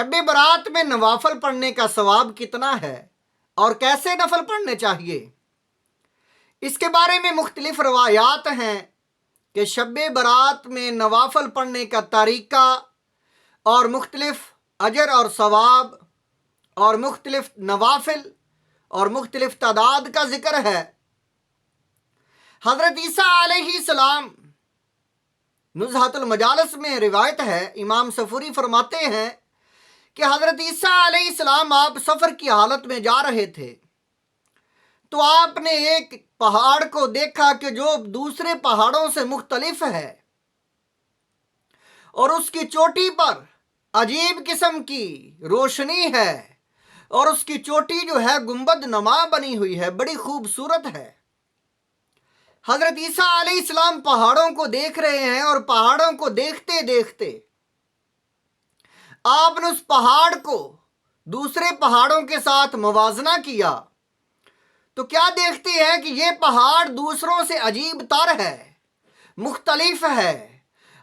شب برات میں نوافل پڑھنے کا ثواب کتنا ہے اور کیسے نفل پڑھنے چاہیے؟ اس کے بارے میں مختلف روایات ہیں کہ شب برات میں نوافل پڑھنے کا طریقہ اور مختلف اجر اور ثواب اور مختلف نوافل اور مختلف تعداد کا ذکر ہے۔ حضرت عیسیٰ علیہ السلام نزہۃ المجالس میں روایت ہے، امام صفوری فرماتے ہیں کہ حضرت عیسیٰ علیہ السلام آپ سفر کی حالت میں جا رہے تھے تو آپ نے ایک پہاڑ کو دیکھا کہ جو دوسرے پہاڑوں سے مختلف ہے اور اس کی چوٹی پر عجیب قسم کی روشنی ہے اور اس کی چوٹی جو ہے گنبد نما بنی ہوئی ہے، بڑی خوبصورت ہے۔ حضرت عیسیٰ علیہ السلام پہاڑوں کو دیکھ رہے ہیں اور پہاڑوں کو دیکھتے دیکھتے آپ نے اس پہاڑ کو دوسرے پہاڑوں کے ساتھ موازنہ کیا تو کیا دیکھتے ہیں کہ یہ پہاڑ دوسروں سے عجیب تر ہے، مختلف ہے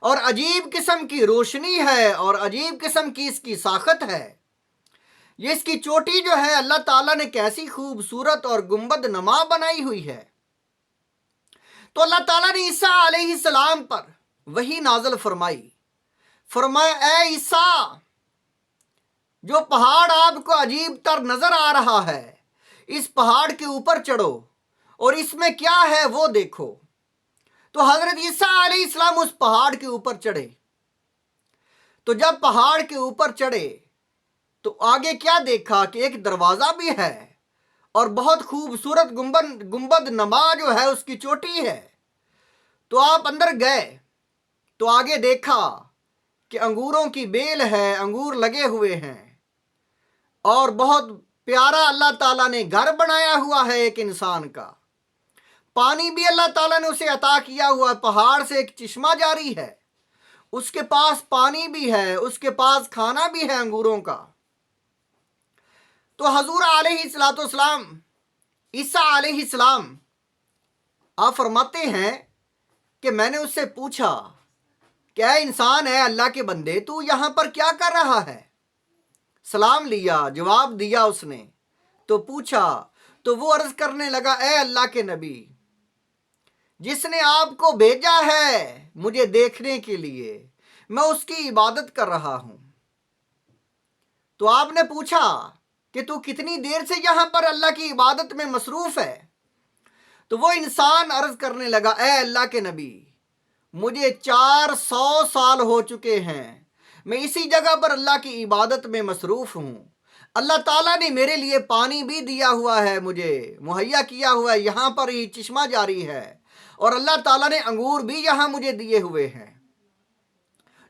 اور عجیب قسم کی روشنی ہے اور عجیب قسم کی اس کی ساخت ہے۔ یہ اس کی چوٹی جو ہے اللہ تعالیٰ نے کیسی خوبصورت اور گنبد نما بنائی ہوئی ہے۔ تو اللہ تعالیٰ نے عیسیٰ علیہ السلام پر وحی نازل فرمائی، فرمایا اے عیسیٰ، جو پہاڑ آپ کو عجیب تر نظر آ رہا ہے اس پہاڑ کے اوپر چڑھو اور اس میں کیا ہے وہ دیکھو۔ تو حضرت عیسیٰ علیہ السلام اس پہاڑ کے اوپر چڑھے۔ تو جب پہاڑ کے اوپر چڑھے تو آگے کیا دیکھا کہ ایک دروازہ بھی ہے اور بہت خوبصورت گنبد نما جو ہے اس کی چوٹی ہے۔ تو آپ اندر گئے تو آگے دیکھا کہ انگوروں کی بیل ہے، انگور لگے ہوئے ہیں اور بہت پیارا اللہ تعالیٰ نے گھر بنایا ہوا ہے ایک انسان کا۔ پانی بھی اللہ تعالیٰ نے اسے عطا کیا ہوا، پہاڑ سے ایک چشمہ جاری ہے، اس کے پاس پانی بھی ہے، اس کے پاس کھانا بھی ہے انگوروں کا۔ تو حضور علیہ السلام عیسیٰ علیہ السلام آپ فرماتے ہیں کہ میں نے اس سے پوچھا کہ اے انسان، اے اللہ کے بندے، تو یہاں پر کیا کر رہا ہے؟ سلام لیا، جواب دیا اس نے۔ تو پوچھا تو وہ عرض کرنے لگا اے اللہ کے نبی، جس نے آپ کو بھیجا ہے مجھے دیکھنے کے لیے، میں اس کی عبادت کر رہا ہوں۔ تو آپ نے پوچھا کہ تو کتنی دیر سے یہاں پر اللہ کی عبادت میں مصروف ہے؟ تو وہ انسان عرض کرنے لگا اے اللہ کے نبی، مجھے 400 سال ہو چکے ہیں، میں اسی جگہ پر اللہ کی عبادت میں مصروف ہوں۔ اللہ تعالیٰ نے میرے لیے پانی بھی دیا ہوا ہے، مجھے مہیا کیا ہوا ہے، یہاں پر ہی چشمہ جاری ہے، اور اللہ تعالیٰ نے انگور بھی یہاں مجھے دیے ہوئے ہیں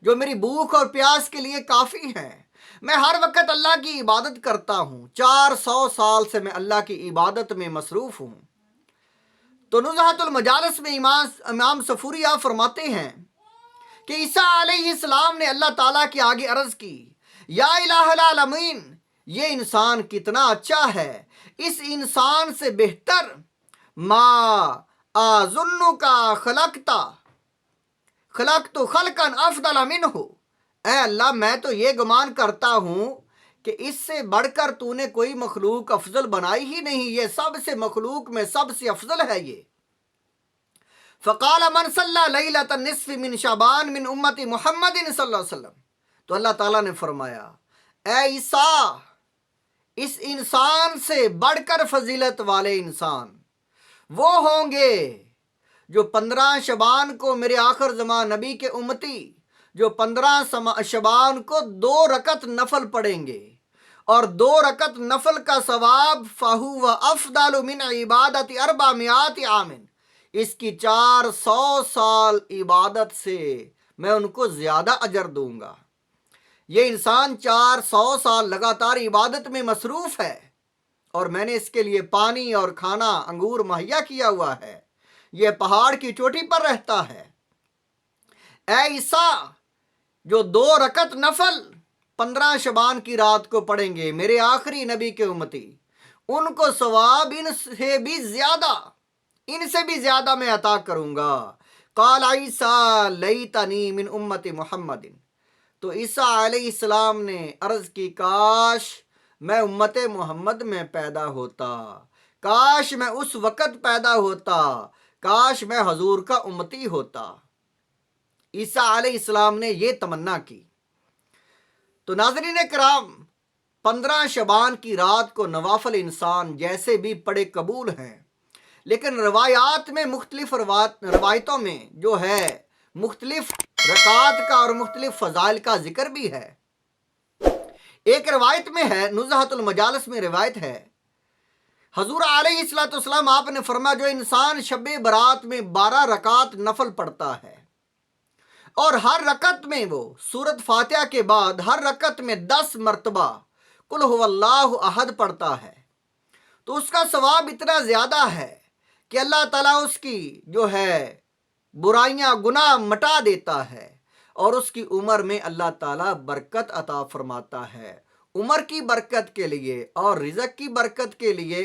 جو میری بھوک اور پیاس کے لیے کافی ہیں۔ میں ہر وقت اللہ کی عبادت کرتا ہوں، 400 سال سے میں اللہ کی عبادت میں مصروف ہوں۔ تو نزہۃ المجالس میں امام صفوری آپ فرماتے ہیں کہ عیسیٰ علیہ السلام نے اللہ تعالیٰ کے آگے عرض کی، یا الہ العالمین، یہ انسان کتنا اچھا ہے، اس انسان سے بہتر ما اظنک خلقت خلقا افضل منہ، اے اللہ میں تو یہ گمان کرتا ہوں کہ اس سے بڑھ کر تو نے کوئی مخلوق افضل بنائی ہی نہیں، یہ سب سے مخلوق میں سب سے افضل ہے یہ۔ فقال من صلی لیلۃ النصف من شعبان من امت محمد صلی اللہ علیہ وسلم، تو اللہ تعالیٰ نے فرمایا اے عیسیٰ، اس انسان سے بڑھ کر فضیلت والے انسان وہ ہوں گے جو 15 شعبان کو میرے آخر زمان نبی کے امتی جو 15 شعبان کو 2 رکعت نفل پڑھیں گے، اور 2 رکعت نفل کا ثواب فہو افضل من عبادت 400 عام، اس کی 400 سال عبادت سے میں ان کو زیادہ اجر دوں گا۔ یہ انسان 400 سال لگاتار عبادت میں مصروف ہے اور میں نے اس کے لیے پانی اور کھانا انگور مہیا کیا ہوا ہے، یہ پہاڑ کی چوٹی پر رہتا ہے۔ اے عیسیٰ، جو 2 رکعت نفل 15 شعبان کی رات کو پڑھیں گے میرے آخری نبی کے امتی، ان کو ثواب ان سے بھی زیادہ میں عطا کروں گا۔ قال عیسیٰ لیتنی من امت محمد، تو عیسیٰ علیہ السلام نے عرض کی کاش میں امت محمد میں پیدا ہوتا، کاش میں اس وقت پیدا ہوتا، کاش میں حضور کا امتی ہوتا۔ عیسیٰ علیہ السلام نے یہ تمنا کی۔ تو ناظرین کرام، 15 شعبان کی رات کو نوافل انسان جیسے بھی پڑھے قبول ہیں، لیکن روایات میں مختلف روایتوں میں جو ہے مختلف رکعات کا اور مختلف فضائل کا ذکر بھی ہے۔ ایک روایت میں ہے، نزہۃ المجالس میں روایت ہے، حضور علیہ السلام آپ نے فرمایا جو انسان شب برات میں 12 رکعات نفل پڑھتا ہے اور ہر رکعت میں وہ سورۃ فاتحہ کے بعد ہر رکعت میں 10 مرتبہ قل هو اللہ احد پڑھتا ہے، تو اس کا ثواب اتنا زیادہ ہے کہ اللہ تعالیٰ اس کی جو ہے برائیاں گناہ مٹا دیتا ہے اور اس کی عمر میں اللہ تعالیٰ برکت عطا فرماتا ہے، عمر کی برکت کے لیے اور رزق کی برکت کے لیے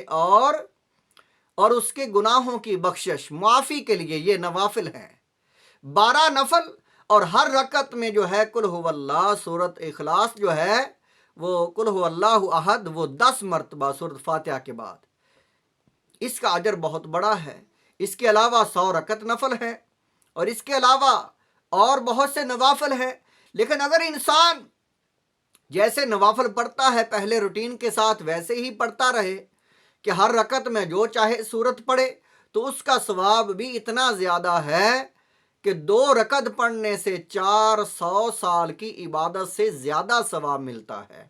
اور اس کے گناہوں کی بخشش معافی کے لیے۔ یہ نوافل ہیں، 12 نفل اور ہر رکعت میں جو ہے قل هو اللہ سورۃ اخلاص جو ہے وہ قل هو اللہ احد وہ 10 مرتبہ سورۃ فاتحہ کے بعد، اس کا اجر بہت بڑا ہے۔ اس کے علاوہ 100 رکعت نفل ہے اور اس کے علاوہ اور بہت سے نوافل ہیں، لیکن اگر انسان جیسے نوافل پڑھتا ہے پہلے روٹین کے ساتھ ویسے ہی پڑھتا رہے کہ ہر رکعت میں جو چاہے سورت پڑھے، تو اس کا ثواب بھی اتنا زیادہ ہے کہ 2 رکعت پڑھنے سے 400 سال کی عبادت سے زیادہ ثواب ملتا ہے۔